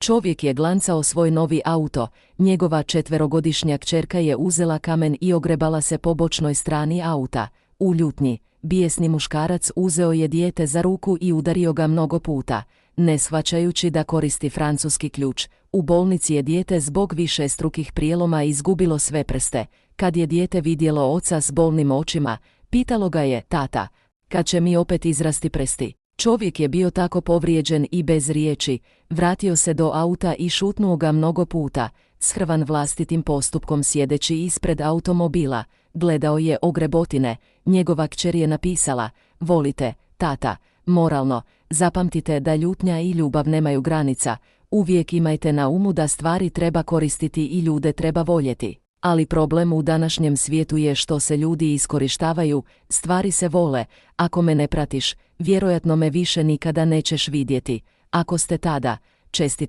Čovjek je glancao svoj novi auto, njegova 4-godišnja kćerka je uzela kamen i ogrebala se po bočnoj strani auta. U ljutnji, bijesni muškarac uzeo je dijete za ruku i udario ga mnogo puta, ne shvaćajući da koristi francuski ključ. U bolnici je dijete zbog višestrukih prijeloma izgubilo sve prste. Kad je dijete vidjelo oca s bolnim očima, pitalo ga je: tata, kad će mi opet izrasti prsti? Čovjek je bio tako povrijeđen i bez riječi, vratio se do auta i šutnuo ga mnogo puta, shrvan vlastitim postupkom sjedeći ispred automobila. Gledao je ogrebotine, njegova kćer je napisala: volite, tata, moralno, zapamtite da ljutnja i ljubav nemaju granica, uvijek imajte na umu da stvari treba koristiti i ljude treba voljeti. Ali problem u današnjem svijetu je što se ljudi iskorištavaju, stvari se vole, ako me ne pratiš, vjerojatno me više nikada nećeš vidjeti. Ako ste tada, čestitam.